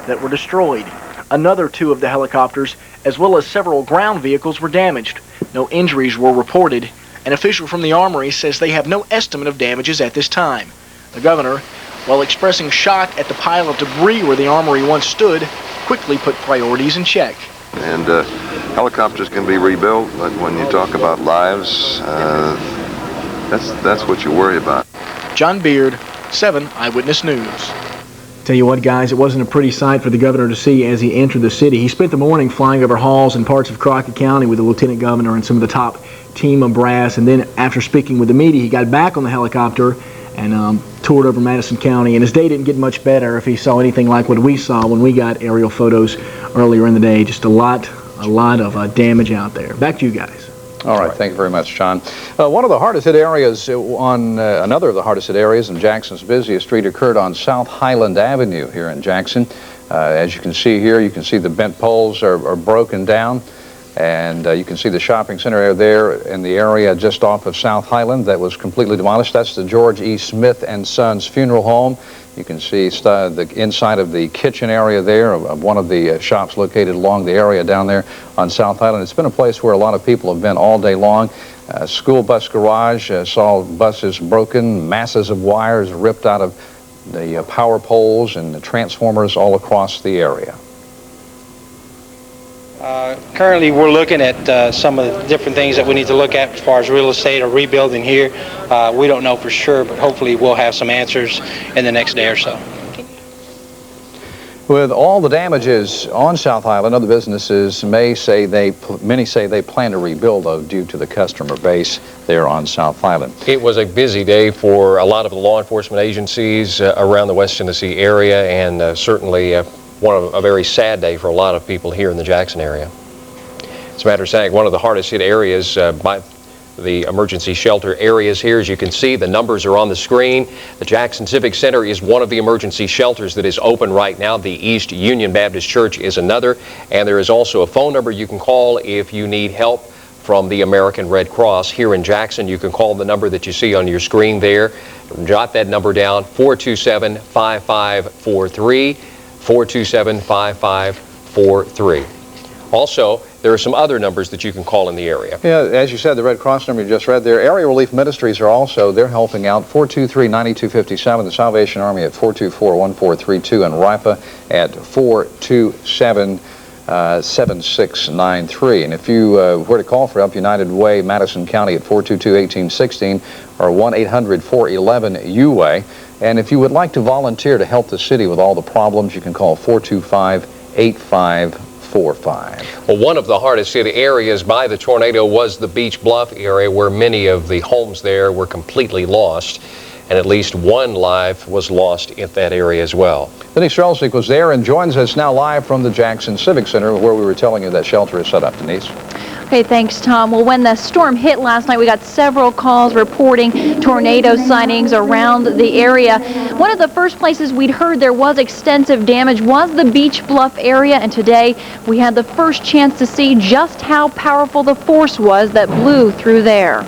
that were destroyed. Another 2 of the helicopters, as well as several ground vehicles, were damaged. No injuries were reported. An official from the Armory says they have no estimate of damages at this time. The governor, while expressing shock at the pile of debris where the Armory once stood, quickly put priorities in check. And helicopters can be rebuilt, but when you talk about lives, that's what you worry about. John Beard, 7 Eyewitness News. Tell you what, guys, it wasn't a pretty sight for the governor to see as he entered the city. He spent the morning flying over halls and parts of Crockett County with the lieutenant governor and some of the top team of brass, and then after speaking with the media, he got back on the helicopter and toured over Madison County, and his day didn't get much better if he saw anything like what we saw when we got aerial photos earlier in the day. Just a lot of damage out there. Back to you guys. All right, thank you very much, John. One of the hardest hit areas another of the hardest hit areas in Jackson's busiest street occurred on South Highland Avenue here in Jackson. As you can see here, you can see the bent poles are broken down, and you can see the shopping center there in the area just off of South Highland that was completely demolished. That's the George E. Smith and Sons Funeral Home. You can see the inside of the kitchen area there of one of the shops located along the area down there on South Highland. It's been a place where a lot of people have been all day long. School bus garage saw buses broken, masses of wires ripped out of the power poles and the transformers all across the area. Currently, we're looking at some of the different things that we need to look at as far as real estate or rebuilding here. We don't know for sure, but hopefully we'll have some answers in the next day or so. With all the damages on South Highland, other businesses many say they plan to rebuild, though, due to the customer base there on South Highland. It was a busy day for a lot of the law enforcement agencies around the West Tennessee area, and certainly a very sad day for a lot of people here in the Jackson area. As a matter of fact, one of the hardest hit areas by the emergency shelter areas here, as you can see, the numbers are on the screen. The Jackson Civic Center is one of the emergency shelters that is open right now. The East Union Baptist Church is another, and there is also a phone number you can call if you need help from the American Red Cross here in Jackson. You can call the number that you see on your screen there. Jot that number down, 427-5543. 427-5543. Also, there are some other numbers that you can call in the area. Yeah, as you said, the Red Cross number you just read there. Area Relief Ministries are also, they're helping out. 423-9257, the Salvation Army at 424-1432, and RIPA at 427-7693. And if you were to call for help, United Way, Madison County at 422-1816 or 1-800-411-UWAY. And if you would like to volunteer to help the city with all the problems, you can call 425-8545. Well, one of the hardest hit areas by the tornado was the Beach Bluff area, where many of the homes there were completely lost, and at least one life was lost in that area as well. Denise Strelzik was there and joins us now live from the Jackson Civic Center, where we were telling you that shelter is set up. Denise? Okay, thanks, Tom. Well, when the storm hit last night, we got several calls reporting tornado sightings around the area. One of the first places we'd heard there was extensive damage was the Beach Bluff area, and today we had the first chance to see just how powerful the force was that blew through there.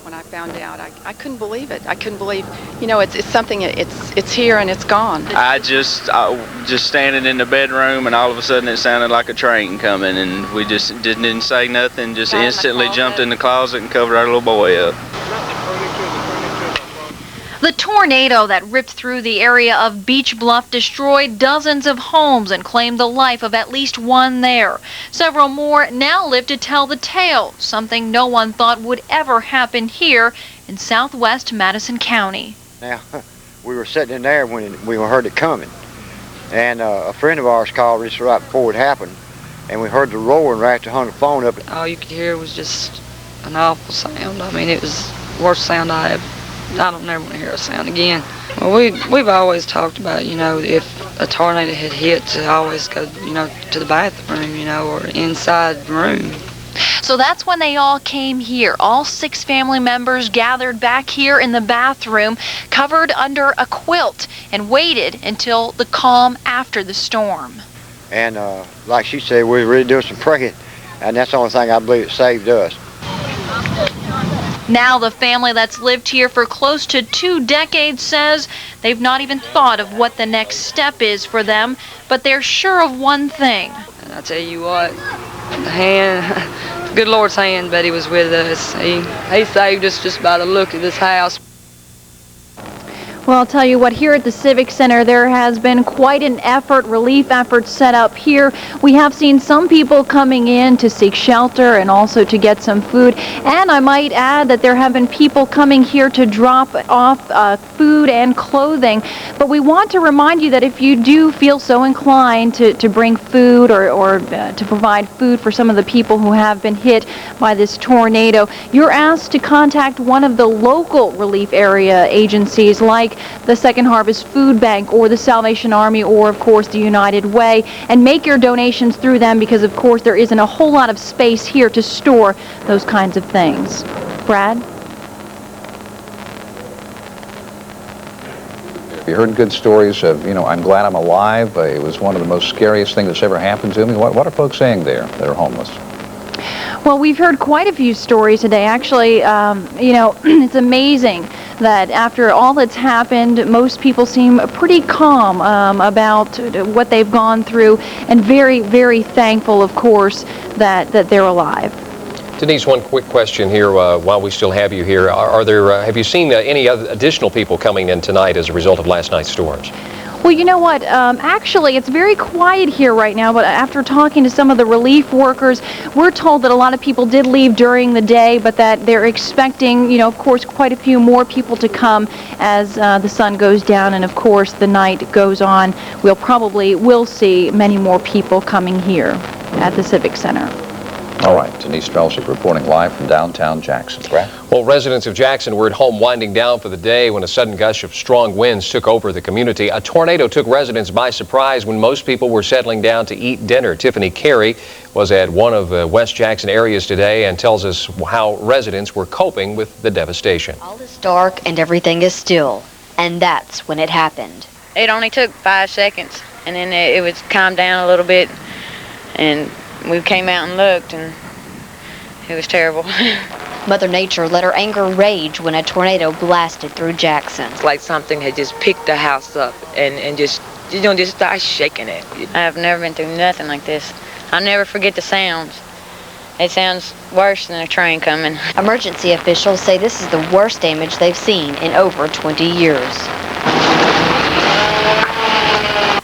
When I found out, I couldn't believe it. I couldn't believe, you know, it's something, it's here and it's gone. I was just standing in the bedroom, and all of a sudden it sounded like a train coming, and we just didn't say nothing, just instantly jumped in the closet and covered our little boy up. The tornado that ripped through the area of Beach Bluff destroyed dozens of homes and claimed the life of at least one there. Several more now live to tell the tale, something no one thought would ever happen here in southwest Madison County. Now, we were sitting in there when we heard it coming, and a friend of ours called just right before it happened, and we heard the roaring right after hung the phone up. All you could hear was just an awful sound. I mean, it was the worst sound I don't never want to hear a sound again. Well, we've always talked about, you know, if a tornado had hit, to always go, you know, to the bathroom, you know, or inside the room. So that's when they all came here. All 6 family members gathered back here in the bathroom, covered under a quilt, and waited until the calm after the storm. And like she said, we were really doing some praying, and that's the only thing I believe that saved us. Now the family that's lived here for close to 2 decades says they've not even thought of what the next step is for them, but they're sure of one thing. And I tell you what, the hand, the good Lord's hand, Betty was with us. He saved us just by the look of this house. Well, I'll tell you what, here at the Civic Center, there has been quite an relief effort set up here. We have seen some people coming in to seek shelter and also to get some food. And I might add that there have been people coming here to drop off food and clothing. But we want to remind you that if you do feel so inclined to bring food or to provide food for some of the people who have been hit by this tornado, you're asked to contact one of the local relief area agencies like the Second Harvest Food Bank or the Salvation Army or, of course, the United Way, and make your donations through them because, of course, there isn't a whole lot of space here to store those kinds of things. Brad? You heard good stories of, I'm glad I'm alive. It was one of the most scariest things that's ever happened to me. What are folks saying there that are homeless? Well, we've heard quite a few stories today. Actually, it's amazing that after all that's happened, most people seem pretty calm about what they've gone through and very, very thankful, of course, that they're alive. Denise, one quick question here while we still have you here. Have you seen any other additional people coming in tonight as a result of last night's storms? Well, you know what? Actually, it's very quiet here right now, but after talking to some of the relief workers, we're told that a lot of people did leave during the day, but that they're expecting, of course, quite a few more people to come as the sun goes down and, of course, the night goes on. We'll see many more people coming here at the Civic Center. All right, Denise Strelzik reporting live from downtown Jackson. Brad? Well, residents of Jackson were at home winding down for the day when a sudden gush of strong winds took over the community. A tornado took residents by surprise when most people were settling down to eat dinner. Tiffany Carey was at one of the West Jackson areas today and tells us how residents were coping with the devastation. All is dark and everything is still, and that's when it happened. It only took 5 seconds, and then it was calmed down a little bit, and we came out and looked, and it was terrible. Mother Nature let her anger rage when a tornado blasted through Jackson. It's like something had just picked the house up and just start shaking it. I have never been through nothing like this. I'll never forget the sounds. It sounds worse than a train coming. Emergency officials say this is the worst damage they've seen in over 20 years.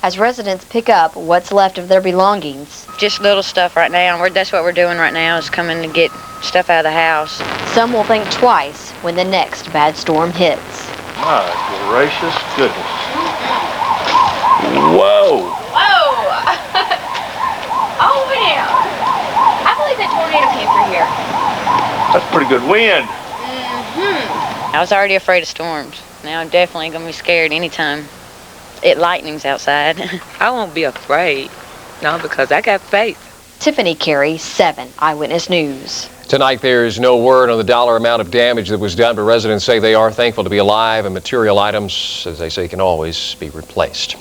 As residents pick up what's left of their belongings. Just little stuff right now. That's what we're doing right now, is coming to get stuff out of the house. Some will think twice when the next bad storm hits. My gracious goodness. Whoa! Whoa! Oh, man. I believe the tornado came through here. That's pretty good wind. I was already afraid of storms. Now I'm definitely going to be scared anytime it lightnings outside. I won't be afraid, no, because I got faith. Tiffany Carey, 7 Eyewitness News. Tonight there is no word on the dollar amount of damage that was done, but residents say they are thankful to be alive and material items, as they say, can always be replaced.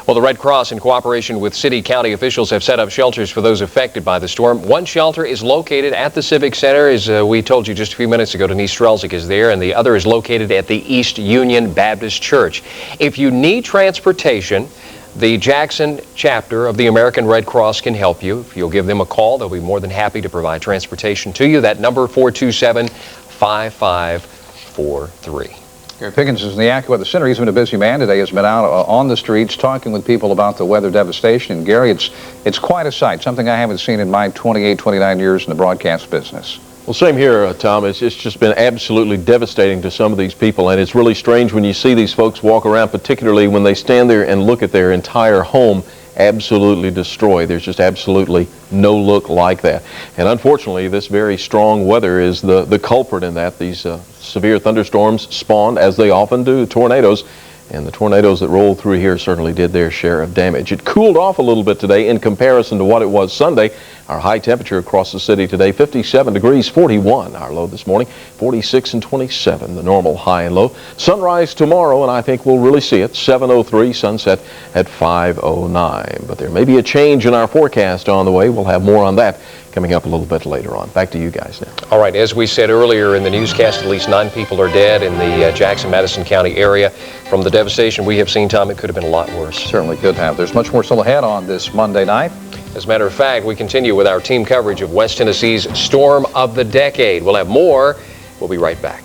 Well, the Red Cross, in cooperation with city county officials, have set up shelters for those affected by the storm. One shelter is located at the Civic Center, as we told you just a few minutes ago. Denise Strelzik is there, and the other is located at the East Union Baptist Church. If you need transportation, the Jackson chapter of the American Red Cross can help you. If you'll give them a call, they'll be more than happy to provide transportation to you. That number, 427-5543. Gary Pickens is in the AccuWeather Center. He's been a busy man today. He's been out on the streets talking with people about the weather devastation. And Gary, it's quite a sight, something I haven't seen in my 28, 29 years in the broadcast business. Well, same here, Tom. It's just been absolutely devastating to some of these people, and it's really strange when you see these folks walk around, particularly when they stand there and look at their entire home absolutely destroyed. There's just absolutely no look like that. And unfortunately, this very strong weather is the culprit in that. These severe thunderstorms spawned, as they often do, tornadoes. And the tornadoes that rolled through here certainly did their share of damage. It cooled off a little bit today in comparison to what it was Sunday. Our high temperature across the city today, 57 degrees, 41 our low this morning, 46 and 27 the normal high and low. Sunrise tomorrow, and I think we'll really see it, 7:03, sunset at 5:09. But there may be a change in our forecast on the way. We'll have more on that coming up a little bit later on. Back to you guys now. All right, as we said earlier in the newscast, at least 9 people are dead in the Jackson-Madison County area. From the devastation we have seen, Tom, it could have been a lot worse. Certainly could have. There's much more still ahead on this Monday night. As a matter of fact, we continue with our team coverage of West Tennessee's Storm of the Decade. We'll have more. We'll be right back.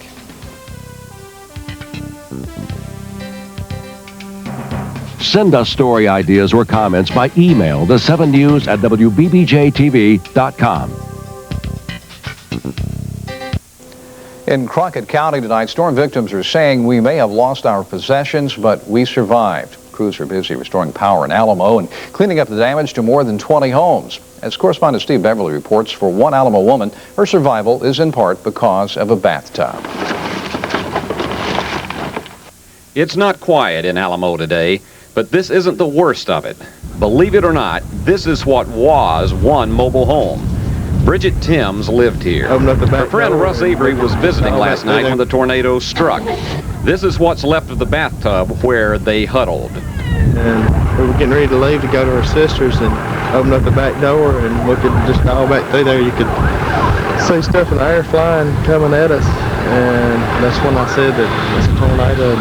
Send us story ideas or comments by email to 7news@WBBJ-TV.com. In Crockett County tonight, storm victims are saying we may have lost our possessions, but we survived. Crews are busy restoring power in Alamo and cleaning up the damage to more than 20 homes. As correspondent Steve Beverly reports, for one Alamo woman, her survival is in part because of a bathtub. It's not quiet in Alamo today, but this isn't the worst of it. Believe it or not, this is what was one mobile home. Bridget Timms lived here. Her friend Russ Avery was visiting last night when the tornado struck. This is what's left of the bathtub where they huddled. And we were getting ready to leave to go to our sister's and open up the back door and look at just all back through there. You could see stuff in the air flying coming at us, and that's when I said that it's a tornado.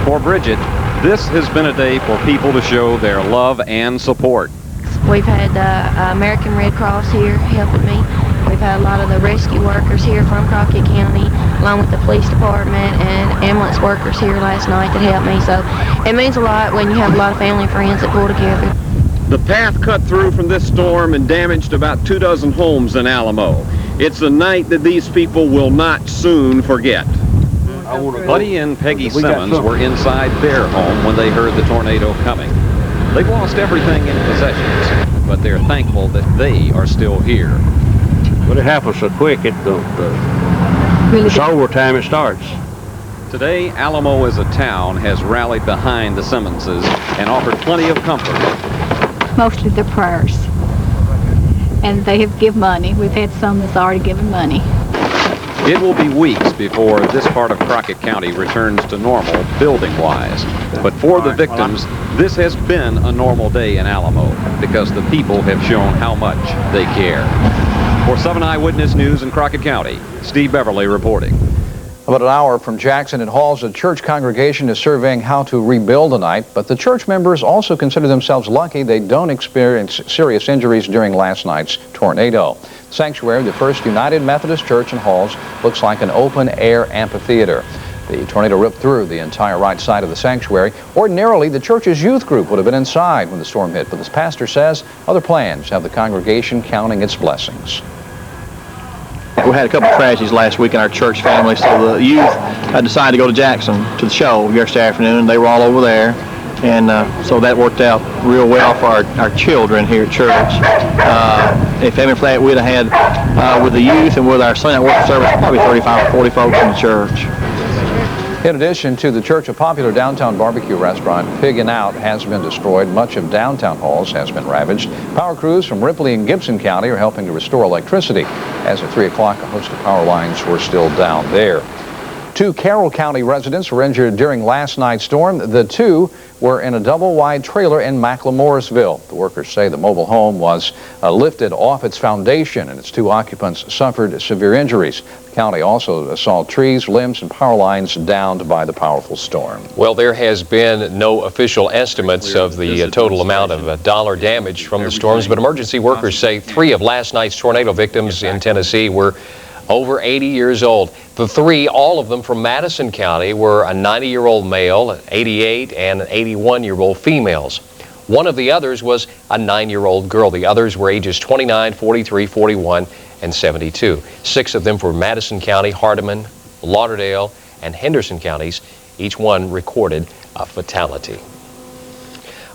For Bridget, this has been a day for people to show their love and support. We've had American Red Cross here helping me. We've had a lot of the rescue workers here from Crockett County, along with the police department and ambulance workers here last night that helped me. So it means a lot when you have a lot of family and friends that pull together. The path cut through from this storm and damaged about 24 homes in Alamo. It's a night that these people will not soon forget. Buddy and Peggy Simmons were inside their home when they heard the tornado coming. They've lost everything in possessions, but they're thankful that they are still here. But it happens so quick, it's overtime it starts. Today, Alamo as a town has rallied behind the Simmonses and offered plenty of comfort. Mostly their prayers. And they have given money. We've had some that's already given money. It will be weeks before this part of Crockett County returns to normal building-wise. But for the victims, this has been a normal day in Alamo because the people have shown how much they care. For 7 Eyewitness News in Crockett County, Steve Beverly reporting. About an hour from Jackson and Halls, a church congregation is surveying how to rebuild tonight, but the church members also consider themselves lucky they don't experience serious injuries during last night's tornado. Sanctuary, the First United Methodist Church in Halls, looks like an open-air amphitheater. The tornado ripped through the entire right side of the sanctuary. Ordinarily, the church's youth group would have been inside when the storm hit, but this pastor says other plans have the congregation counting its blessings. We had a couple of tragedies last week in our church family, so the youth decided to go to Jackson to the show yesterday afternoon. They were all over there, and so that worked out real well for our children here at church. If having that we'd have had with the youth and with our Sunday night worship service, probably 35 or 40 folks in the church. In addition to the church, a popular downtown barbecue restaurant, Pig and Out, has been destroyed. Much of downtown Halls has been ravaged. Power crews from Ripley and Gibson County are helping to restore electricity. As of 3 o'clock, a host of power lines were still down there. 2 Carroll County residents were injured during last night's storm. The 2 were in a double-wide trailer in McLemoresville. The workers say the mobile home was lifted off its foundation and its 2 occupants suffered severe injuries. The county also saw trees, limbs, and power lines downed by the powerful storm. Well, there has been no official estimates of the total amount of dollar damage from the storms, but emergency workers say 3 of last night's tornado victims in Tennessee were over 80 years old. The 3, all of them from Madison County, were a 90-year-old male, an 88, and an 81-year-old females. One of the others was a 9-year-old girl. The others were ages 29, 43, 41, and 72. 6 of them from Madison County, Hardeman, Lauderdale, and Henderson counties. Each one recorded a fatality.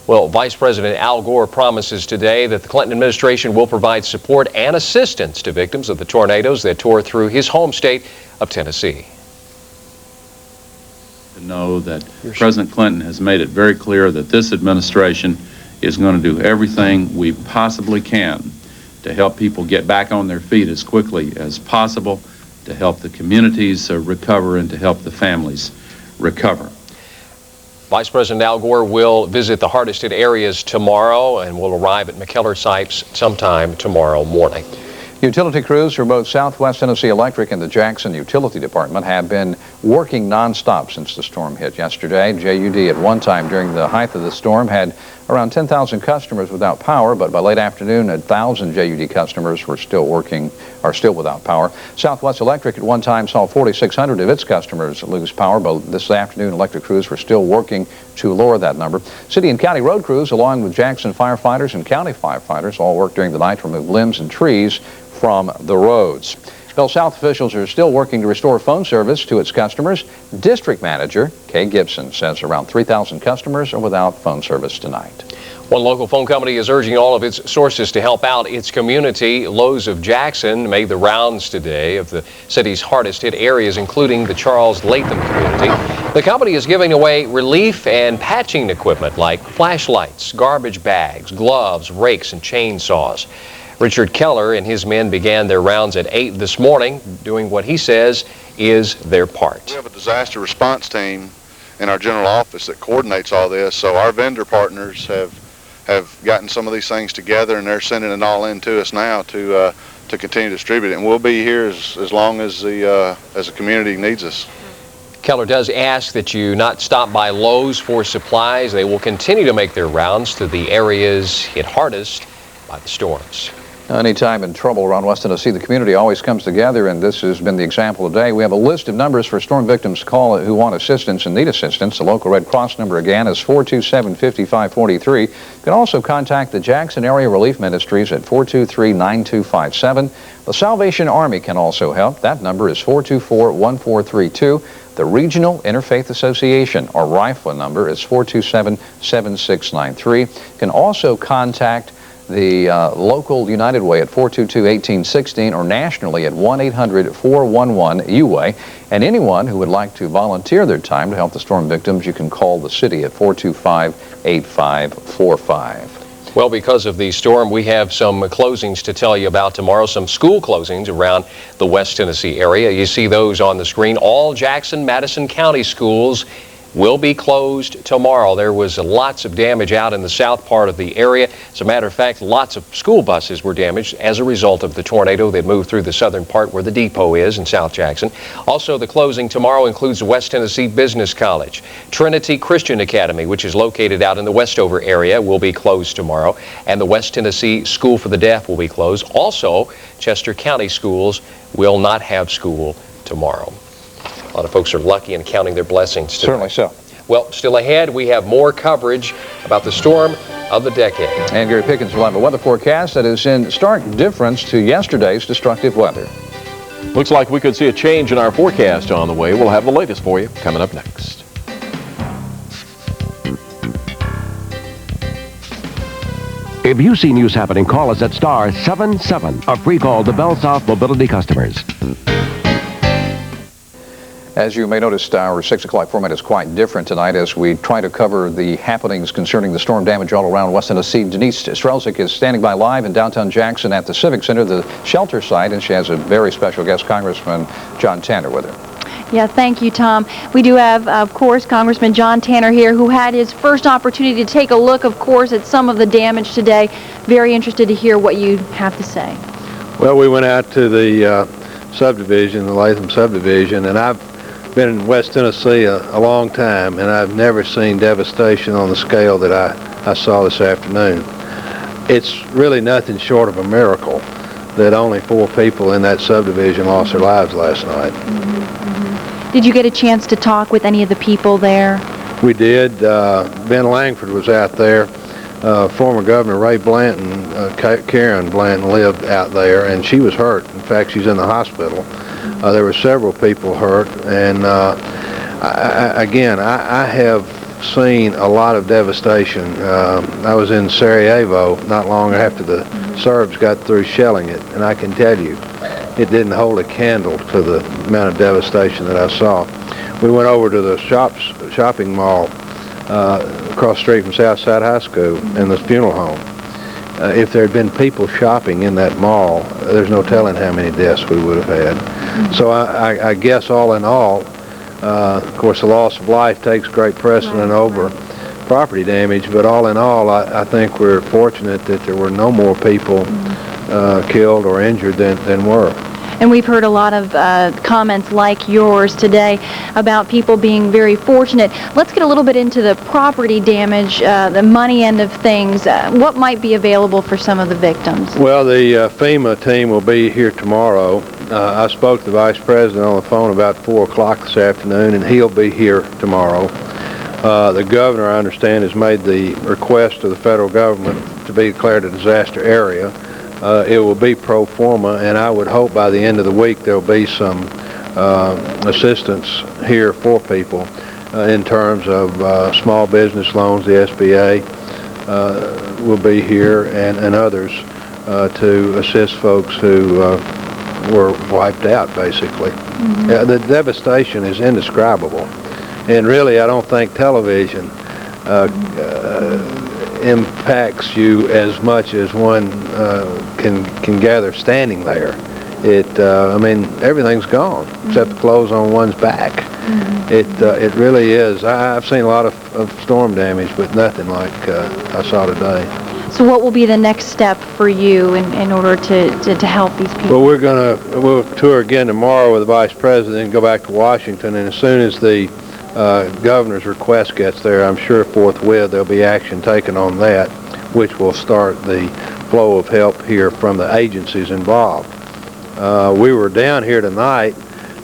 Well, Vice President Al Gore promises today that the Clinton administration will provide support and assistance to victims of the tornadoes that tore through his home state of Tennessee. To know that President Clinton has made it very clear that this administration is going to do everything we possibly can to help people get back on their feet as quickly as possible, to help the communities recover, and to help the families recover. Vice President Al Gore will visit the hardest hit areas tomorrow and will arrive at McKellar Sipes sometime tomorrow morning. Utility crews for both Southwest Tennessee Electric and the Jackson Utility Department have been working nonstop since the storm hit yesterday. JUD at one time during the height of the storm had around 10,000 customers without power, but by late afternoon, 1,000 JUD customers are still without power. Southwest Electric at one time saw 4,600 of its customers lose power, but this afternoon, electric crews were still working to lower that number. City and county road crews, along with Jackson firefighters and county firefighters, all worked during the night to remove limbs and trees from the roads. Bell South officials are still working to restore phone service to its customers. District Manager Kay Gibson says around 3,000 customers are without phone service tonight. One local phone company is urging all of its sources to help out its community. Lowe's of Jackson made the rounds today of the city's hardest hit areas, including the Charles Latham community. The company is giving away relief and patching equipment like flashlights, garbage bags, gloves, rakes, and chainsaws. Richard Keller and his men began their rounds at 8 this morning, doing what he says is their part. We have a disaster response team in our general office that coordinates all this, so our vendor partners have gotten some of these things together, and they're sending it all in to us now to continue to distribute it. And we'll be here as long as the community needs us. Keller does ask that you not stop by Lowe's for supplies. They will continue to make their rounds to the areas hit hardest by the storms. Anytime in trouble around West Tennessee, the community always comes together, and this has been the example today. We have a list of numbers for storm victims to call who want assistance and need assistance. The local Red Cross number again is 427-5543. You can also contact the Jackson Area Relief Ministries at 423-9257. The Salvation Army can also help. That number is 424-1432. The Regional Interfaith Association, or RIFA number, is 427-7693. You can also contact the local United Way at 422-1816 or nationally at 1-800-411-UWAY. And anyone who would like to volunteer their time to help the storm victims, you can call the city at 425-8545. Well, because of the storm, we have some closings to tell you about tomorrow, some school closings around the West Tennessee area. You see those on the screen. All Jackson, Madison County schools will be closed tomorrow. There was lots of damage out in the south part of the area. As a matter of fact, lots of school buses were damaged as a result of the tornado that moved through the southern part where the depot is in South Jackson. Also, the closing tomorrow includes West Tennessee Business College. Trinity Christian Academy, which is located out in the Westover area, will be closed tomorrow. And the West Tennessee School for the Deaf will be closed. Also, Chester County schools will not have school tomorrow. A lot of folks are lucky and counting their blessings today. Certainly so. Well, still ahead, we have more coverage about the storm of the decade. And Gary Pickens will have a weather forecast that is in stark difference to yesterday's destructive weather. Looks like we could see a change in our forecast on the way. We'll have the latest for you coming up next. If you see news happening, call us at star 77, a free call to Bell South Mobility customers. As you may notice, our 6 o'clock format is quite different tonight as we try to cover the happenings concerning the storm damage all around West Tennessee. Denise Strelzik is standing by live in downtown Jackson at the Civic Center, the shelter site, and she has a very special guest, Congressman John Tanner, with her. Yeah, thank you, Tom. We do have, of course, Congressman John Tanner here, who had his first opportunity to take a look, of course, at some of the damage today. Very interested to hear what you have to say. Well, we went out to the subdivision, the Latham subdivision, and I've been in West Tennessee a long time, and I've never seen devastation on the scale that I saw this afternoon. It's really nothing short of a miracle that only 4 people in that subdivision lost their lives last night. Did you get a chance to talk with any of the people there? We did. Ben Langford was out there. Former Governor Ray Blanton, Karen Blanton lived out there, and she was hurt. In fact, she's in the hospital. There were several people hurt, and I have seen a lot of devastation. I was in Sarajevo not long after the Serbs got through shelling it, and I can tell you, it didn't hold a candle to the amount of devastation that I saw. We went over to the shopping mall across the street from Southside High School and the funeral home. if there had been people shopping in that mall, there's no telling how many deaths we would have had. So I guess all in all, of course, the loss of life takes great precedent over property damage, but all in all, I think we're fortunate that there were no more people killed or injured than were. And we've heard a lot of comments like yours today about people being very fortunate. Let's get a little bit into the property damage, the money end of things. What might be available for some of the victims? Well, the FEMA team will be here tomorrow. I spoke to the Vice President on the phone about 4 o'clock this afternoon, and he'll be here tomorrow. The governor, I understand, has made the request to the federal government to be declared a disaster area. It will be pro forma, and I would hope by the end of the week there will be some assistance here for people in terms of small business loans. The SBA will be here, and others to assist folks who were wiped out, basically. The devastation is indescribable, and really I don't think television impacts you as much as one can gather standing there. I mean, everything's gone except the clothes on one's back. It really is. I've seen a lot of storm damage, but nothing like I saw today. So what will be the next step for you in order to help these people? Well, we'll tour again tomorrow with the Vice President and go back to Washington, and as soon as the governor's request gets there, I'm sure forthwith there'll be action taken on that, which will start the flow of help here from the agencies involved. We were down here tonight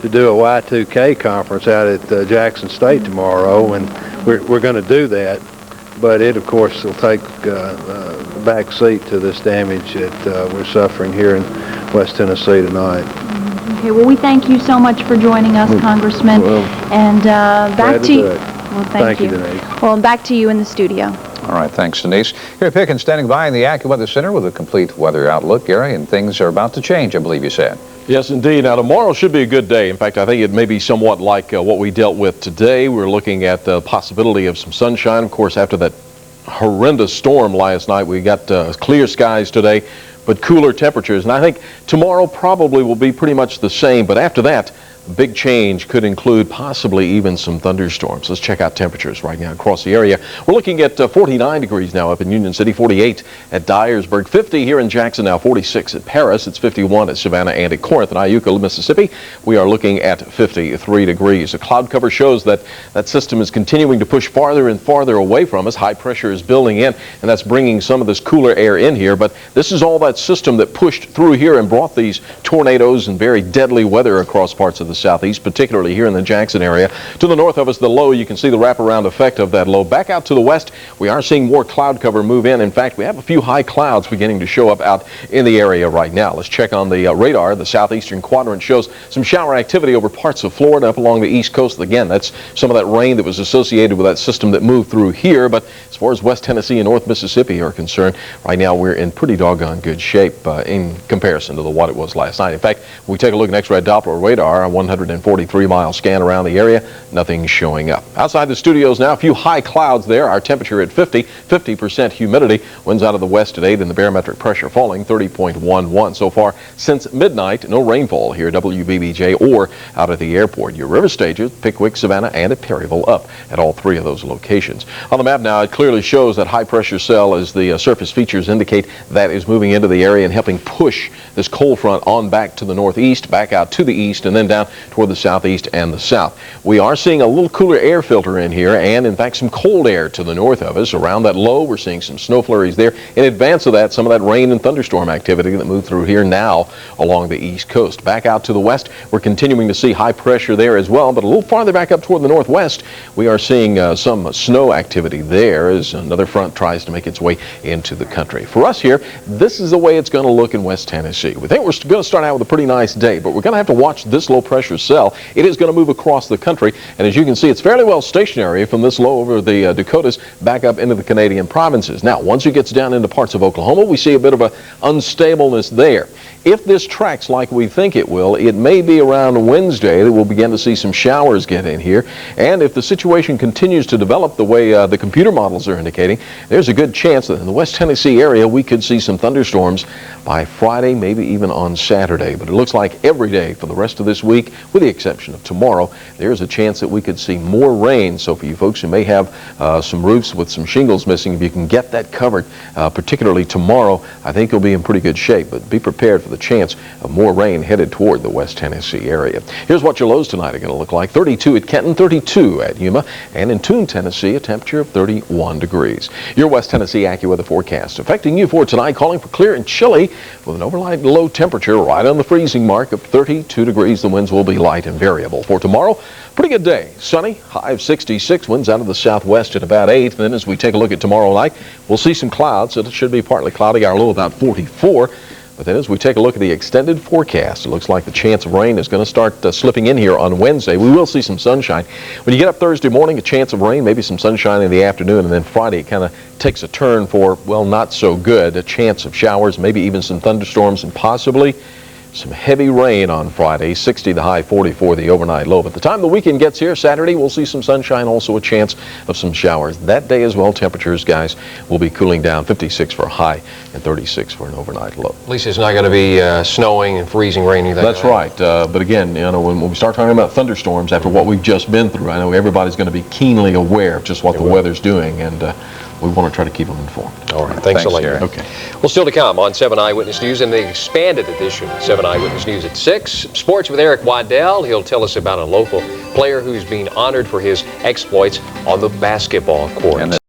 to do a Y2K conference out at Jackson State tomorrow, and we're going to do that, but it, of course, will take a back seat to this damage that we're suffering here in West Tennessee tonight. Okay, well, we thank you so much for joining us, Congressman. Well, and back to you. Well, thank you, Denise. Well, back to you in the studio. All right, thanks, Denise. Here, Pickens, standing by in the AccuWeather Center with a complete weather outlook, Gary, and things are about to change, I believe you said. Yes, indeed. Now, tomorrow should be a good day. In fact, I think it may be somewhat like what we dealt with today. We're looking at the possibility of some sunshine. Of course, after that horrendous storm last night, we got clear skies today, but cooler temperatures. And I think tomorrow probably will be pretty much the same, but after that, the big change could include possibly even some thunderstorms. Let's check out temperatures right now across the area. We're looking at 49 degrees now up in Union City, 48 at Dyersburg, 50 here in Jackson now, 46 at Paris, it's 51 at Savannah and at Corinth. In Iuka, Mississippi, we are looking at 53 degrees. The cloud cover shows that that system is continuing to push farther and farther away from us. High pressure is building in, and that's bringing some of this cooler air in here, but this is all that system that pushed through here and brought these tornadoes and very deadly weather across parts of the southeast, particularly here in the Jackson area. To the north of us, the low, you can see the wraparound effect of that low. Back out to the west, we are seeing more cloud cover move in. In fact, we have a few high clouds beginning to show up out in the area right now. Let's check on the radar. The southeastern quadrant shows some shower activity over parts of Florida up along the east coast. Again, that's some of that rain that was associated with that system that moved through here. But as far as West Tennessee and North Mississippi are concerned, right now we're in pretty doggone good shape in comparison to what it was last night. In fact, if we take a look at X-ray Doppler radar, 143-mile scan around the area, nothing showing up. Outside the studios now, a few high clouds there. Our temperature at 50% humidity. Winds out of the west at 8 and the barometric pressure falling 30.11. So far since midnight, no rainfall here at WBBJ or out at the airport. Your river stages, Pickwick, Savannah, and at Perryville up at all three of those locations. On the map now, it clearly shows that high pressure cell, as the surface features indicate, that is moving into the area and helping push this cold front on back to the northeast, back out to the east, and then down toward the southeast and the south. We are seeing a little cooler air filter in here, and in fact some cold air to the north of us. Around that low, we're seeing some snow flurries there. In advance of that, some of that rain and thunderstorm activity that moved through here now along the east coast. Back out to the west, we're continuing to see high pressure there as well, but a little farther back up toward the northwest, we are seeing some snow activity there as another front tries to make its way into the country. For us here, this is the way it's going to look in West Tennessee. We think we're going to start out with a pretty nice day, but we're going to have to watch this low pressure cell. It is going to move across the country, and as you can see, it's fairly well stationary from this low over the Dakotas back up into the Canadian provinces. Now, once it gets down into parts of Oklahoma, we see a bit of a unstableness there. If this tracks like we think it will, it may be around Wednesday that we'll begin to see some showers get in here. And if the situation continues to develop the way the computer models are indicating, there's a good chance that in the West Tennessee area we could see some thunderstorms by Friday, maybe even on Saturday. But it looks like every day for the rest of this week, with the exception of tomorrow, there's a chance that we could see more rain. So for you folks who may have some roofs with some shingles missing, if you can get that covered, particularly tomorrow, I think you'll be in pretty good shape. But be prepared for the chance of more rain headed toward the West Tennessee area. Here's what your lows tonight are going to look like. 32 at Kenton, 32 at Yuma, and in Tune, Tennessee, a temperature of 31 degrees. Your West Tennessee AccuWeather forecast affecting you for tonight, calling for clear and chilly with an overnight low temperature right on the freezing mark of 32 degrees. The winds will be light and variable. For tomorrow, pretty good day. Sunny, high of 66, winds out of the southwest at about 8. And then as we take a look at tomorrow night, we'll see some clouds. It should be partly cloudy, our low about 44. But then as we take a look at the extended forecast, it looks like the chance of rain is going to start slipping in here on Wednesday. We will see some sunshine. When you get up Thursday morning, a chance of rain, maybe some sunshine in the afternoon, and then Friday it kind of takes a turn for, well, not so good. A chance of showers, maybe even some thunderstorms, and possibly some heavy rain on Friday. 60 the high, 44 the overnight low. By the time the weekend gets here, Saturday, we'll see some sunshine, also a chance of some showers. That day as well, temperatures, guys, will be cooling down. 56 for a high and 36 for an overnight low. At least it's not going to be snowing and freezing rain either. That's right. But again, you know, when we start talking about thunderstorms, after what we've just been through, I know everybody's going to be keenly aware of just what the weather's doing, and we want to try to keep them informed. All right. Thanks a lot. Okay. Well, still to come on 7 Eyewitness News and the expanded edition of 7 Eyewitness News at 6. Sports with Eric Waddell. He'll tell us about a local player who's being honored for his exploits on the basketball court.